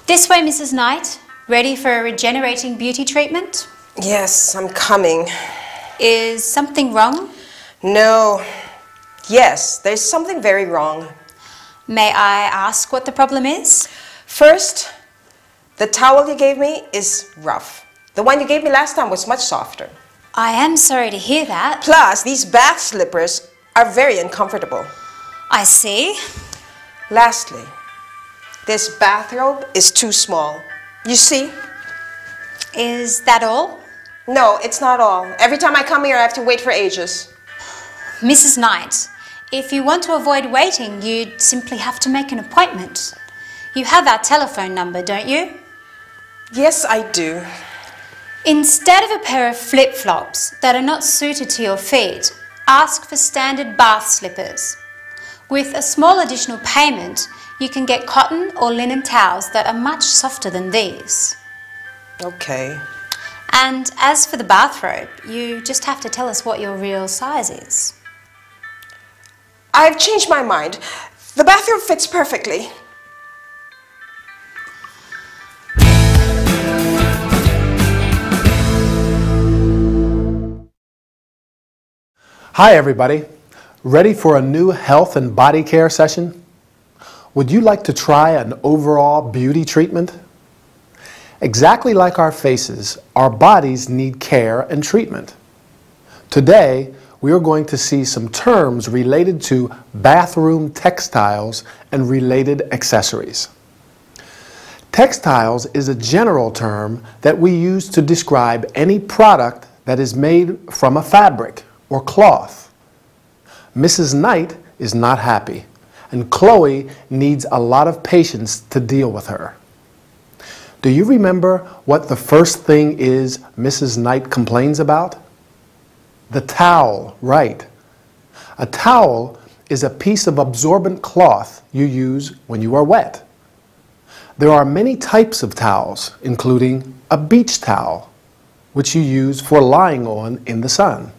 This way, Mrs. Knight. Ready for a regenerating beauty treatment? Yes, I'm coming. Is something wrong? No. Yes, there's something very wrong. May I ask what the problem is? First, the towel you gave me is rough. The one you gave me last time was much softer. I am sorry to hear that. Plus, these bath slippers are very uncomfortable. I see. Lastly, this bathrobe is too small. You see? Is that all? No, it's not all. Every time I come here, I have to wait for ages. Mrs. Knight, if you want to avoid waiting, you'd simply have to make an appointment. You have our telephone number, don't you? Yes, I do. Instead of a pair of flip-flops that are not suited to your feet, ask for standard bath slippers. With a small additional payment, you can get cotton or linen towels that are much softer than these. Okay. And as for the bathrobe, you just have to tell us what your real size is. I've changed my mind. The bathrobe fits perfectly. Hi everybody, ready for a new health and body care session? Would you like to try an overall beauty treatment? Exactly like our faces, our bodies need care and treatment. Today, we are going to see some terms related to bathroom textiles and related accessories. Textiles is a general term that we use to describe any product that is made from a fabric or cloth. Mrs. Knight is not happy, and Chloe needs a lot of patience to deal with her. Do you remember what the first thing is Mrs. Knight complains about? The towel, right. A towel is a piece of absorbent cloth you use when you are wet. There are many types of towels, including a beach towel, which you use for lying on in the sun.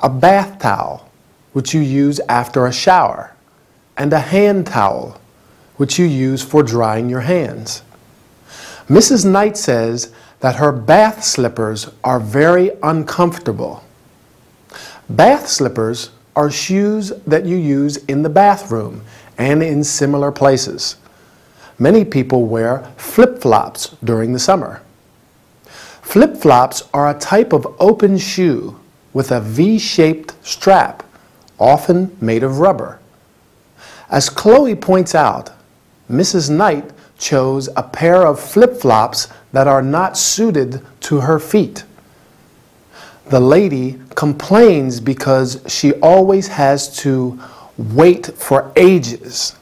A bath towel, which you use after a shower, and a hand towel, which you use for drying your hands. Mrs. Knight says that her bath slippers are very uncomfortable. Bath slippers are shoes that you use in the bathroom and in similar places. Many people wear flip-flops during the summer. Flip-flops are a type of open shoe with a V-shaped strap, often made of rubber. As Chloe points out, Mrs. Knight chose a pair of flip-flops that are not suited to her feet. The lady complains because she always has to wait for ages.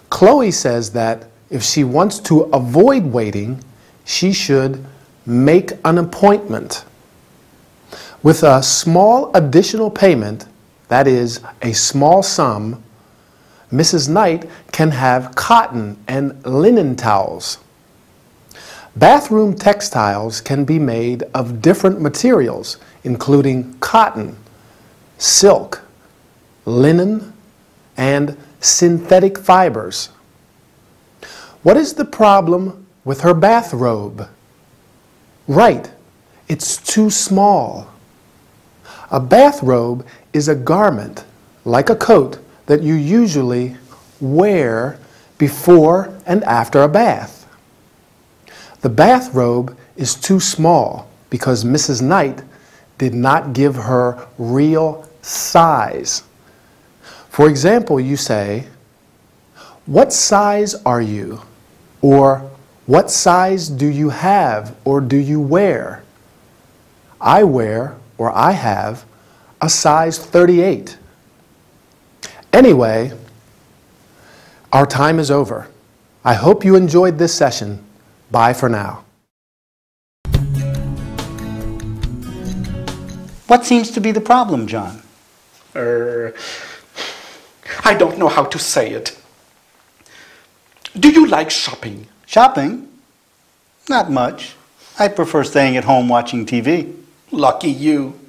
Chloe says that if she wants to avoid waiting, she should make an appointment. With a small additional payment, that is, a small sum, Mrs. Knight can have cotton and linen towels. Bathroom textiles can be made of different materials, including cotton, silk, linen, and synthetic fibers. What is the problem with her bathrobe? Right, it's too small. A bathrobe is a garment, like a coat, that you usually wear before and after a bath. The bathrobe is too small because Mrs. Knight did not give her real size. For example, you say, "What size are you?" Or, "What size do you have or do you wear?" I wear, or I have, a size 38. Anyway, our time is over. I hope you enjoyed this session. Bye for now. What seems to be the problem, John? I don't know how to say it. Do you like shopping? Shopping? Not much. I prefer staying at home watching TV. Lucky you.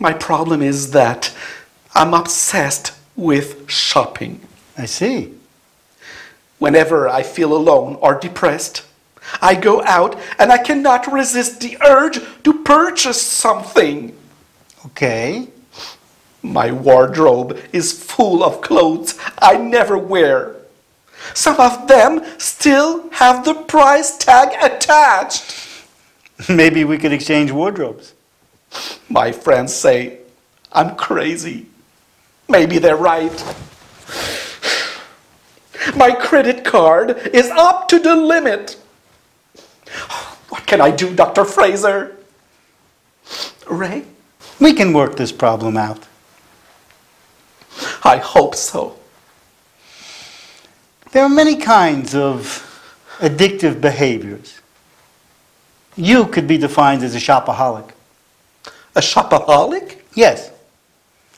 My problem is that I'm obsessed with shopping. I see. Whenever I feel alone or depressed, I go out and I cannot resist the urge to purchase something. Okay. My wardrobe is full of clothes I never wear. Some of them still have the price tag attached. Maybe we could exchange wardrobes. My friends say I'm crazy. Maybe they're right. My credit card is up to the limit. What can I do, Dr. Fraser? Ray? We can work this problem out. I hope so. There are many kinds of addictive behaviors. You could be defined as a shopaholic. A shopaholic? Yes.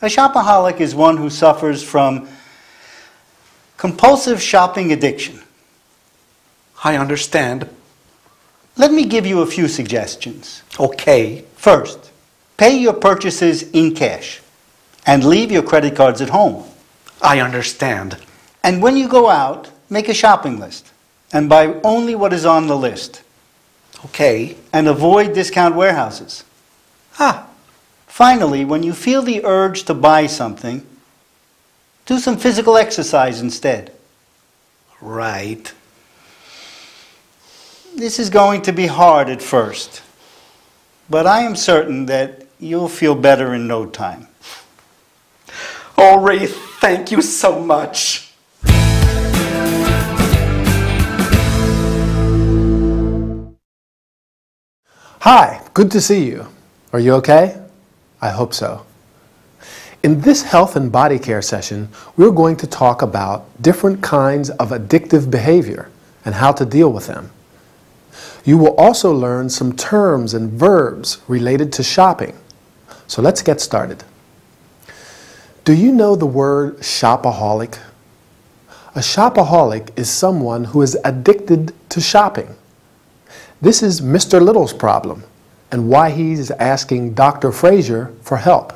A shopaholic is one who suffers from compulsive shopping addiction. I understand. Let me give you a few suggestions. Okay. First, pay your purchases in cash and leave your credit cards at home. I understand. And when you go out, make a shopping list and buy only what is on the list. Okay. And avoid discount warehouses. Finally, when you feel the urge to buy something, do some physical exercise instead. Right. This is going to be hard at first, but I am certain that you'll feel better in no time. Oh, Ray, thank you so much. Hi, good to see you. Are you okay? I hope so. In this health and body care session, we're going to talk about different kinds of addictive behavior and how to deal with them. You will also learn some terms and verbs related to shopping. So let's get started. Do you know the word shopaholic? A shopaholic is someone who is addicted to shopping. This is Mr. Little's problem and why he's asking Dr. Fraser for help.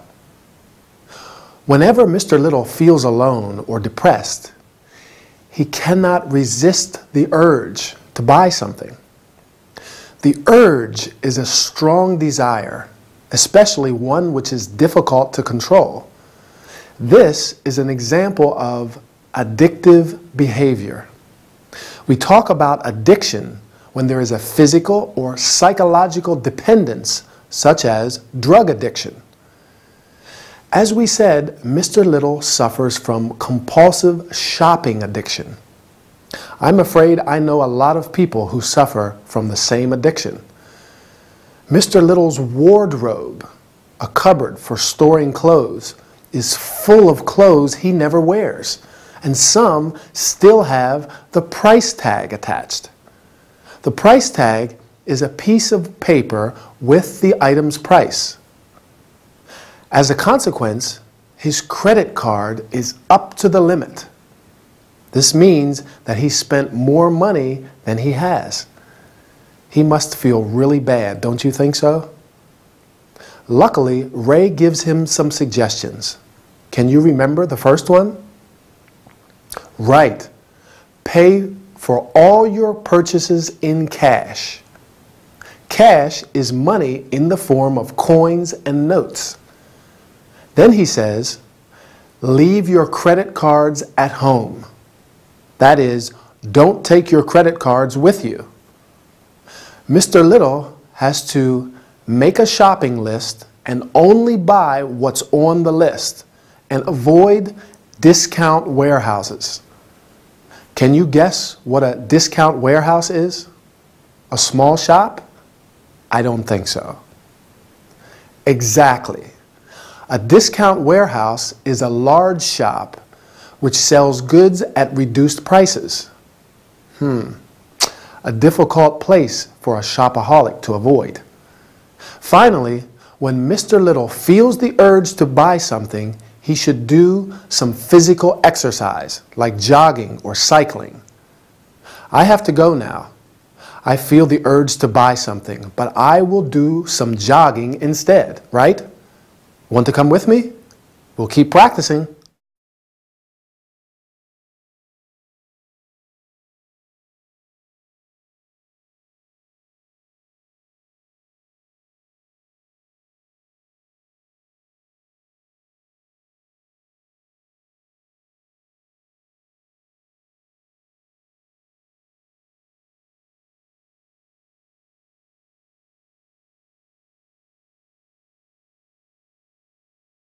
Whenever Mr. Little feels alone or depressed, he cannot resist the urge to buy something. The urge is a strong desire, especially one which is difficult to control. This is an example of addictive behavior. We talk about addiction when there is a physical or psychological dependence, such as drug addiction. As we said, Mr. Little suffers from compulsive shopping addiction. I'm afraid I know a lot of people who suffer from the same addiction. Mr. Little's wardrobe, a cupboard for storing clothes, is full of clothes he never wears, and some still have the price tag attached. The price tag is a piece of paper with the item's price. As a consequence, his credit card is up to the limit. This means that he spent more money than he has. He must feel really bad, don't you think so? Luckily, Ray gives him some suggestions. Can you remember the first one? Right. Pay for all your purchases in cash. Cash is money in the form of coins and notes. Then he says, leave your credit cards at home. That is, don't take your credit cards with you. Mr. Little has to make a shopping list and only buy what's on the list and avoid discount warehouses. Can you guess what a discount warehouse is? A small shop? I don't think so. Exactly. A discount warehouse is a large shop which sells goods at reduced prices. A difficult place for a shopaholic to avoid. Finally, when Mr. Little feels the urge to buy something, he should do some physical exercise, like jogging or cycling. I have to go now. I feel the urge to buy something, but I will do some jogging instead, right? Want to come with me? We'll keep practicing.